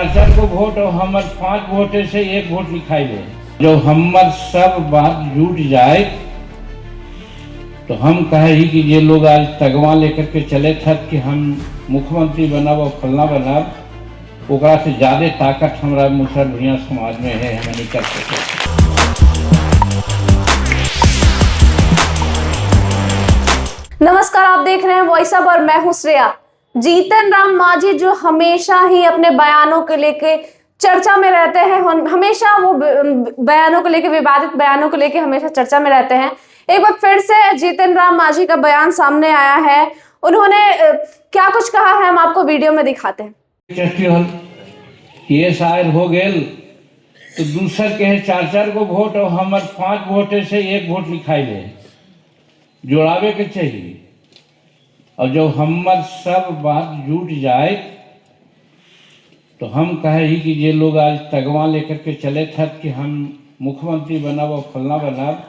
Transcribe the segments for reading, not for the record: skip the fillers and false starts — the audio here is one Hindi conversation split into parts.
चार को वोट और हमर 5 वोटे से 1 वोट लिखाई ले। जो हमर सब बात जुट जाए तो हम कहे ही कि ये लोग आज तगवा लेकर के चले थे कि हम मुख्यमंत्री बनब और फलना बनब, ओकरा से ज्यादा ताकत हमारा मुसर भुइयां समाज में है, हमें नहीं कर सके। नमस्कार, आप देख रहे हैं वॉइस अप और मैं हूं श्रेया। जीतन राम मांझी जो हमेशा ही अपने बयानों को लेके चर्चा में रहते हैं, हमेशा वो बयानों को लेके, विवादित बयानों को लेके हमेशा चर्चा में रहते हैं। एक बार फिर से जीतन राम मांझी का बयान सामने आया है। उन्होंने क्या कुछ कहा है, हम आपको वीडियो में दिखाते हैं। ये शायर हो गेल तो दूसर के 4 को वोट और हमर 5 वोटे से 1 वोट लिखाई ले, जोड़ावे के चाहिए। और जब हमर सब बात जुट जाए तो हम कहे ही कि ये लोग आज तगवा लेकर के चले थे कि हम मुख्यमंत्री बनब और फलना बनब,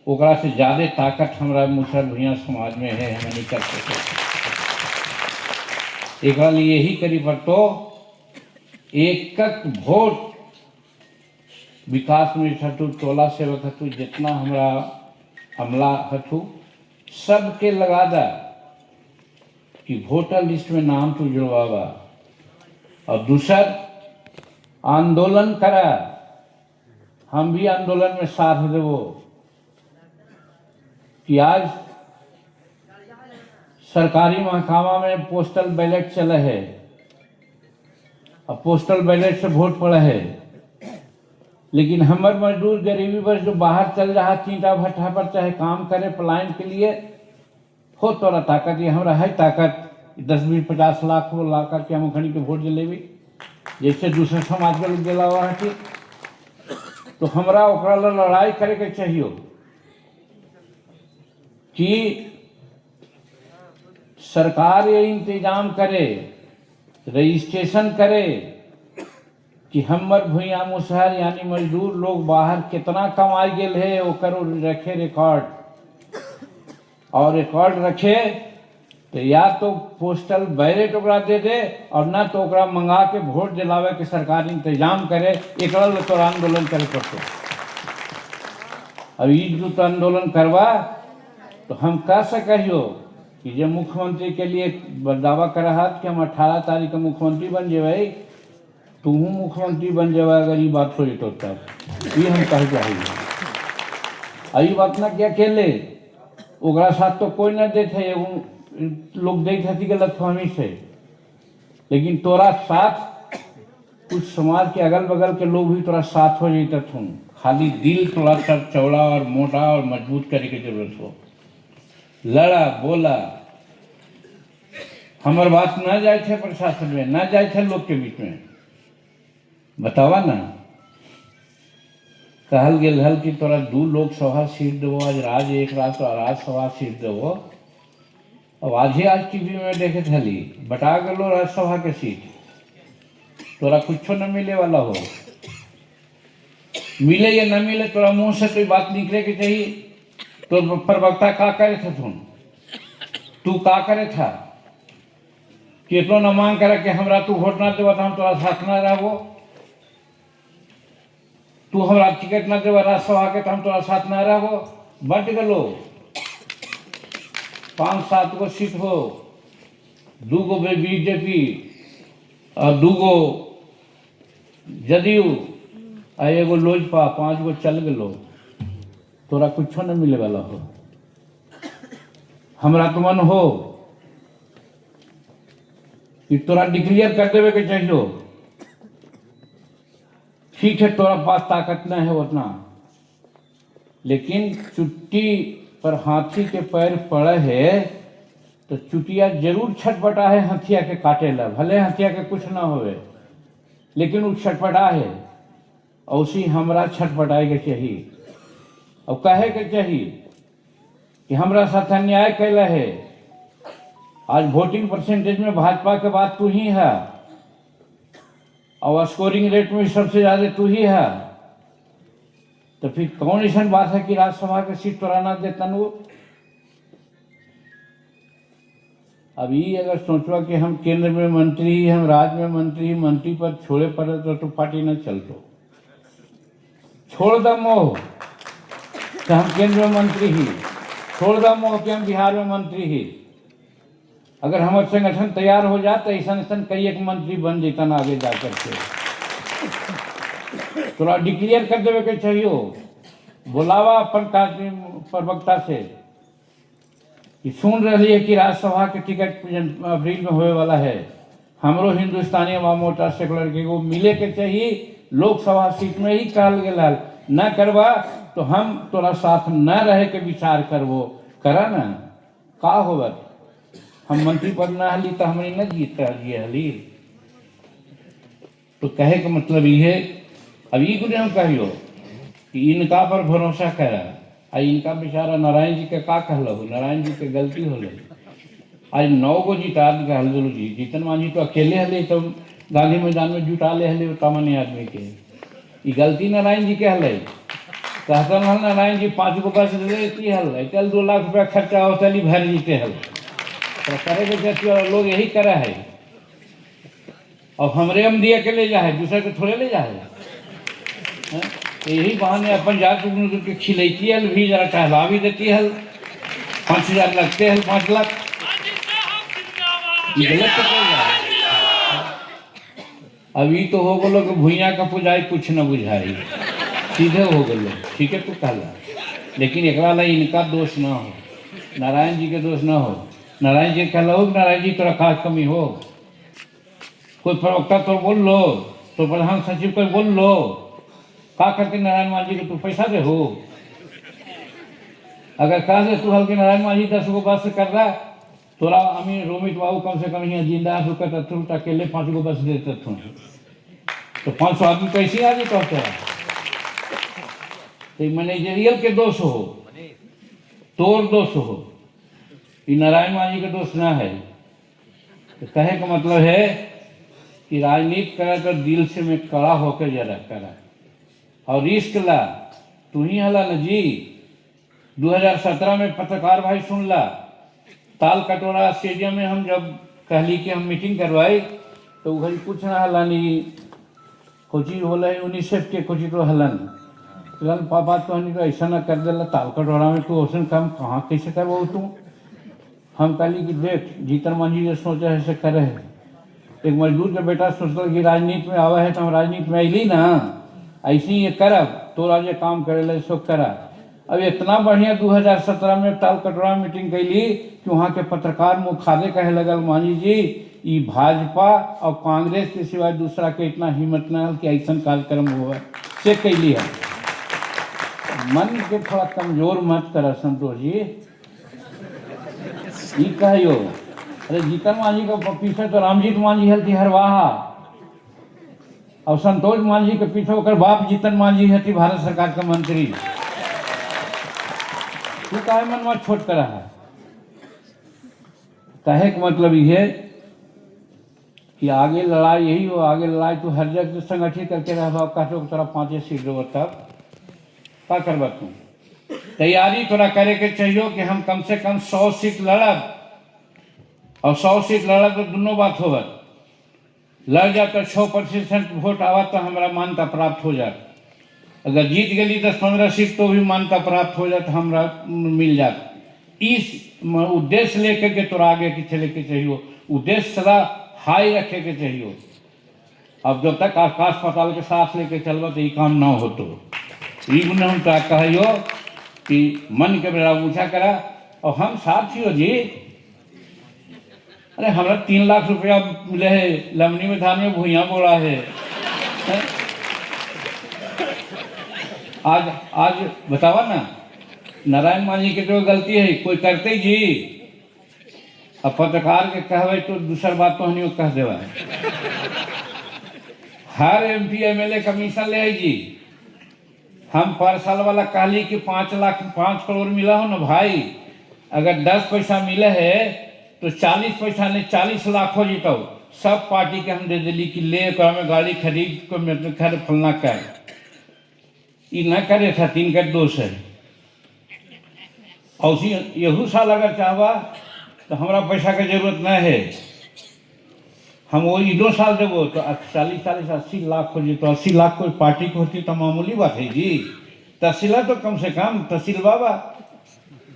ओकरा से ज्यादा ताकत हमारा मुसर भुइयां समाज में है, हमें नहीं कर सके। एक लिए यही करी पड़तो एक वोट विकास में हथु, टोला सेवक हथु, जितना हमारा हमला हथु सबके लगा दा कि वोटर लिस्ट में नाम तो जुड़वावा। और दूसर आंदोलन करा, हम भी आंदोलन में साथ देवो कि आज सरकारी महकमा में पोस्टल बैलेट चले है और पोस्टल बैलेट से वोट पड़े है, लेकिन हमार मजदूर गरीबी वर्ग जो बाहर चल रहा चींटा भट्ठा पर चाहे काम करे पलायन के लिए, हो तोरा ताकत, ये हमारा है ताकत 10-20-50 लाख वो ला करके हम खड़ी के वोट दिलेवी, जैसे दूसरे समाज के लोग दिला हुआ है। तो हमरा ओकरा लड़ाई करे के चाहिए कि सरकार ये इंतजाम करे, रजिस्ट्रेशन करे कि हमर भुइयां मुसहर यानी मजदूर लोग बाहर कितना कमाई गेल है, ओकर रखे रिकॉर्ड, और रिकॉर्ड रखे तो या तो पोस्टल बैलेट ओकरा दे दे और ना तो ओकरा मंगा के वोट दिलावे के सरकार इंतजाम करे। एक तो आंदोलन करे पड़ते। अब ये जो तो आंदोलन करवा तो हम कह सकियो कि जो मुख्यमंत्री के लिए दावा करा है कि हम 18 तारीख का मुख्यमंत्री बन जेबे, तू मुख्यमंत्री बन जेबा, अगर ये बात हो तो तब ये हम कह चाहिए। ये बात ना क्या खेले ओकरा साथ तो कोई ना देते, लोग देते थी गलत फहमी से, लेकिन तोरा साथ कुछ समाज के अगल बगल के लोग भी तोरा साथ हो जाते थुन। खाली दिल थोड़ा सा चौड़ा और मोटा और मजबूत करे की जरूरत हो। लड़ा बोला, हमार बात ना जाए थे प्रशासन में, ना जाए थे लोग के बीच में, बतावा ना। कहल गेल हल कि तोरा 2 लोकसभा सीट देवो, आज राज्यसभा सीट देवो। अब आज टीवी में देखे थली बटा गलो राज्यसभा के सीट, तोरा कुछ न मिले वाला हो। मिले या न मिले तोरा मुंह से कोई बात निकले के चाहिए। तो प्रवक्ता का करे था, तू का करे था, कितनो न मांग करे कि हमरा तू वोट ना देवा तो हम तोरा साथ ना रहबो, तू हमरा टिकट ना देवा राज्यसभा के तो हम तोरा साथ ना रहबो। बट गलो 5-7 गो सीट हो, 2 गो बीजेपी और 2 गो जदयू और 1 गो लोजपा, 5 गो चल गलो, तोरा कुछ न मिले वाला हो। हमरा तो मन हो कि तोरा डिक्लेयर कर देवे के चाहिए। ठीक है, तोरा पास ताकत न है उतना, लेकिन चुट्टी पर हाथी के पैर पड़े है तो चुटिया जरूर छटपटा है हथिया के काटे ला। भले हथिया के कुछ ना होवे, लेकिन वो छटपटा है, और उसी हमरा छटपटाए के चाहिए और कहे के चाहिए कि हमरा साथ अन्याय कैला है। आज वोटिंग परसेंटेज में भाजपा के बाद तू ही है, और स्कोरिंग रेट में सबसे ज्यादा तू ही है, तो फिर कौन ऐसा बात है कि राज्यसभा की सीट तोरा ना देता वो। अब ये अगर सोचवा कि हम केंद्र में मंत्री ही, हम राज्य में मंत्री ही, मंत्री पद छोड़े पड़े तो पार्टी न चलतो। छोड़ द मोह कि हम केंद्र में मंत्री ही, छोड़ द मोह कि हम बिहार में मंत्री ही। अगर हमारे संगठन तैयार हो जाता ऐसा ऐसा कई एक मंत्री बन जेता ना आगे जा करके। थोड़ा डिक्लेयर कर देवे के चाहिए, बुलावा अपन प्रवक्ता से कि सुन रही है कि राज्यसभा के टिकट अप्रैल में होने वाला है, हमरो हिंदुस्तानी अवाम मोर्चा सेकुलर के वो मिले के चाहिए लोकसभा सीट में ही कहल गया। न करवा तो हम तोरा साथ न रहे के विचार करबो, करा ना का होगा। हम मंत्री पद न हली तो हमने न जीत हली। तो कहे का मतलब ये है, अब ये कुछ हम कहियो कि इनका पर भरोसा करा। आ इनका बेचारा नारायण जी के का कहल हो, नारायण जी के गलती हो। आज 9 गो जिता कहल जी, जीतन मांझी तो अकेले हले तो गांधी मैदान में जुटा ले हले तमने आदमी के। ये गलती नारायण जी के हल कहता हल नारायण जी 5 गो बस देती हल, चल 2 लाख रुपया खर्चा हो चली भर जीते हल। तो करे के जैसे लोग यही करा है। अब हमरे हम दिया के ले जा है, दूसरे को थोड़े ले जा है। यही बहाने अपन जाकर के खिलैती हल, भी जरा टहला भी देती हल। 5,000 लगते हल, 5 लाख गलत तो कर रहा है। अभी तो हो गलो कि भुइया का पुजाई कुछ न बुझाई, सीधे हो गलो। ठीक है, तू कहला, लेकिन एकरा ला इनका दोष ना हो, नारायण जी के दोष ना हो। नारायण जी कहला हो, नारायण जी तोरा खास कमी हो, कोई प्रवक्ता तो बोल लो, तो प्रधान सचिव को बोल लो, का करके नारायण मान जी के तू पैसा दे हो। अगर कहा से तू हल्के नारायण मान जी 10 गो बस कर रहा, तोरा अमीर रोमित बाबू कम से कम यहाँ जिंदा रुकता तू अकेले 5 गो बस देते थे, तो 500 आदमी कैसे आ जाता तोरा। तो मैनेजरियल के दोष हो, तोर दोष हो, ये नारायण मान जी का दोष ना है। तो कहे का मतलब है कि राजनीति करा तो दिल से में कड़ा होकर जरा करा, और रिस्क ला। तू ही हला न जी 2017 में पत्रकार भाई सुन ला, ताल कटोरा स्टेडियम में हम जब कहली कि हम मीटिंग करवाई तो घड़ी कुछ ना हलानी कोची होला यूनिसेफ के कोची तो हलन पापा तो हनी तो ऐसा ना कर दिला ताल कटोरा में, तू औसन काम कहाँ कैसे करवाओ तू। हम कहली कि देख जीतन मांझी जो सोचा है से करे है। एक मजदूर का बेटा सोचल कि राजनीति में आवा है तो हम राजनीति में अली ना, ऐसे ही ये करब तोरा जो काम करे सो करा। अब इतना बढ़िया 2017 में ताल कटोरा में मीटिंग कैली कि वहाँ के पत्रकार मुखादे कहे लगल मांझी जी ये भाजपा और कांग्रेस के सिवाय दूसरा के इतना हिम्मत न है कि ऐसा कार्यक्रम हुआ से कैली है। मन के थोड़ा कमजोर मत कर संतोष जी, ये कहियो। अरे जीतन मांझी का पीछे तो रामजीत मांझी हल्थी हरवाहा, और संतोष मांझी के पीछे ओकर बाप जीतन मांझी हती भारत सरकार का मंत्री। तू काहे मनवा छोट करा है। कहे का मतलब ये कि आगे लड़ाई यही हो, आगे लड़ाई तू हर जगह संगठित करके रह कहते तोरा 5 सीट देव, तब का करबा तू। तैयारी तोरा करे के चाहिए कि हम कम से कम 100 सीट लड़ब, और 100 सीट लड़ब तो दोनों बात होगा। लड़ जा तो 6% वोट आवा तो हमारा मान्यता प्राप्त हो जाए। अगर जीत गई 10-15 सीट तो भी मान्यता प्राप्त हो जाए तो हमरा मिल जाए। इस उद्देश्य लेकर के तोरा आगे के चले के चाहिए, उद्देश्य सदा हाई रखे के चाहिए। अब जब तक आकाश पाताल के साथ लेके चलबा तो ये काम ना हो। तो ये हम तो कहियो कि मन के बेड़ा ऊँचा करा, और हम साथ हो जी। अरे हमारा 3 लाख रुपया मिले है, लमनी में धान में भूया बोला है। आज बतावा ना, नारायण मांझी के जो गलती है कोई करते जी, अब पत्रकार के कहवे तो दूसर बात तो हनी कह देवा। हर MP MLA कमीशन ले जी। हम पर साल वाला कहली कि 5 करोड़ मिला हो ना भाई, अगर 10 पैसा मिले है तो 40 पैसा ने 40 लाख हो जीतो। सब पार्टी के हम दे दिली कि ले में गाड़ी खरीद को मेरे घर फलना कर, ये न करे था 3 का दोष है। और यहू साल अगर चाहवा तो हमारा पैसा के जरूरत नहीं है। हम वही 2 साल देवो तो 40-80 लाख हो जी, तो 80 लाख कोई पार्टी को होती तो मामूली बात है जी। तहसीला तो कम से कम तहसील बाबा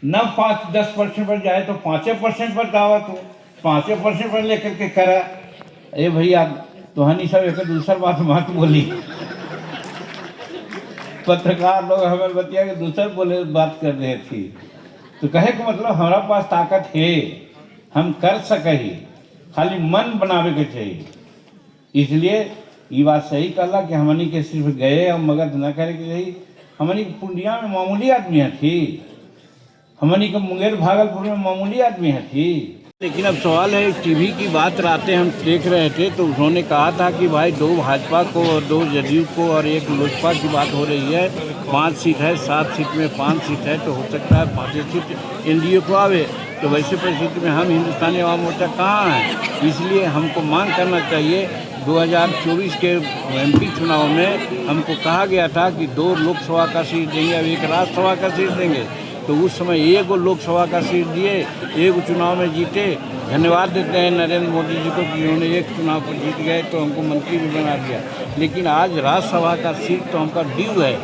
न 5-10% पर जाए तो 5% पर दावा, तो 5% पर लेकर के करा। ए भैया तोहनी सब एक दूसर बात मत बोली। पत्रकार लोग हमें बतिया के दूसर बोले बात कर रहे थी, तो कहे का मतलब हमारा पास ताकत है, हम कर सके, खाली मन बनावे के चाहिए। इसलिए ये बात सही कहला कि हमनी के सिर्फ गए और मगध न करे के चाहिए। हमनी के पूर्णिया में मामूली आदमी है थी, हमनी के मुंगेर भागलपुर में मामूली आदमी है थी। लेकिन अब सवाल है, टीवी की बात रातें हम देख रहे थे तो उन्होंने कहा था कि भाई 2 भाजपा को और 2 जदयू को और 1 लोजपा की बात हो रही है। 5 सीट है, 7 सीट में 5 सीट है, तो हो सकता है 5 सीट एनडीए को आवे। तो वैसे परिस्थिति में हम हिंदुस्तानी अवाम मोर्चा कहाँ हैं? इसलिए हमको मांग करना चाहिए। 2024 के एमपी चुनाव में हमको कहा गया था कि 2 लोकसभा का सीट देंगे और 1 राज्यसभा का सीट देंगे, तो उस समय 1 लोकसभा का सीट दिए, 1 चुनाव में जीते। धन्यवाद देते हैं नरेंद्र मोदी जी को कि उन्होंने 1 चुनाव पर जीत गए तो हमको मंत्री भी बना दिया। लेकिन आज राज्यसभा का सीट तो हमका ड्यू है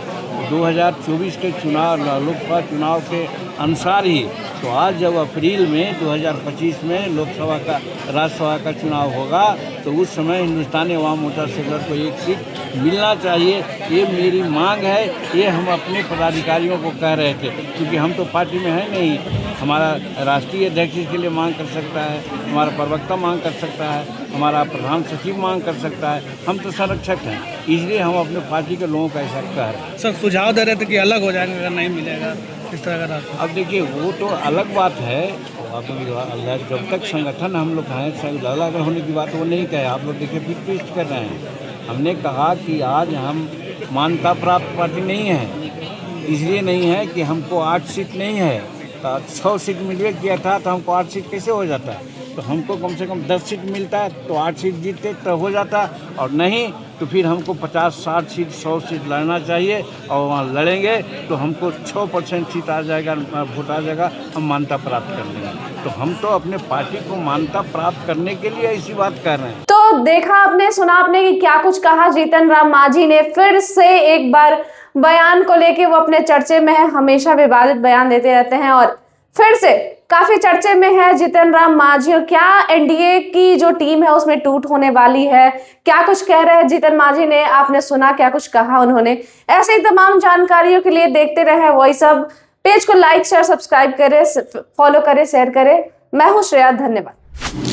2024 के चुनाव, लोकसभा चुनाव के अनुसार ही। तो आज जब अप्रैल में 2025 में लोकसभा का राज्यसभा का चुनाव होगा तो उस समय हिंदुस्तानी अवाम मोर्चा से को 1 सीट मिलना चाहिए। ये मेरी मांग है, ये हम अपने पदाधिकारियों को कह रहे थे, क्योंकि हम तो पार्टी में है नहीं। हमारा राष्ट्रीय अध्यक्ष इसके लिए मांग कर सकता है, हमारा प्रवक्ता मांग कर सकता है, हमारा प्रधान सचिव मांग कर सकता है, हम तो संरक्षक हैं। इसलिए हम अपने पार्टी के लोगों का ऐसा कह रहे हैं। सर सुझाव दे रहे थे कि अलग हो जाएंगे अगर नहीं मिलेगा इस तरह का। अब देखिए वो तो अलग बात है, अब जब तक संगठन हम लोग हैं, अलग होने की बात वो नहीं कहे। आप लोग देखिए फिर ट्विस्ट कर रहे हैं। हमने कहा कि आज हम मान्यता प्राप्त पार्टी नहीं है, इसलिए नहीं है कि हमको 8 सीट नहीं है। तो 6 सीट मिलवे किया था तो हमको 8 सीट कैसे हो जाता? तो हमको कम से कम 10 सीट मिलता है तो 8 सीट जीतते तो हो जाता, और नहीं तो फिर हमको 50-60 सीट 100 सीट लड़ना चाहिए। और वहाँ लड़ेंगे तो हमको 6% सीट आ जाएगा, वोट आ जाएगा, हम मान्यता प्राप्त कर लेंगे। तो हम तो अपने पार्टी को मान्यता प्राप्त करने के लिए ऐसी बात कर रहे हैं। तो देखा आपने, सुना आपने कि क्या कुछ कहा जीतन राम मांझी ने। फिर से एक बार बयान को लेके वो अपने चर्चे में है, हमेशा विवादित बयान देते रहते हैं और फिर से काफी चर्चे में है जीतन राम मांझी। और क्या एनडीए की जो टीम है उसमें टूट होने वाली है? क्या कुछ कह रहे हैं जीतन मांझी ने, आपने सुना क्या कुछ कहा उन्होंने। ऐसे ही तमाम जानकारियों के लिए देखते रहे वॉइस अब। पेज को लाइक शेयर सब्सक्राइब करें, फॉलो करें, शेयर करें। मैं हूं श्रेया, धन्यवाद।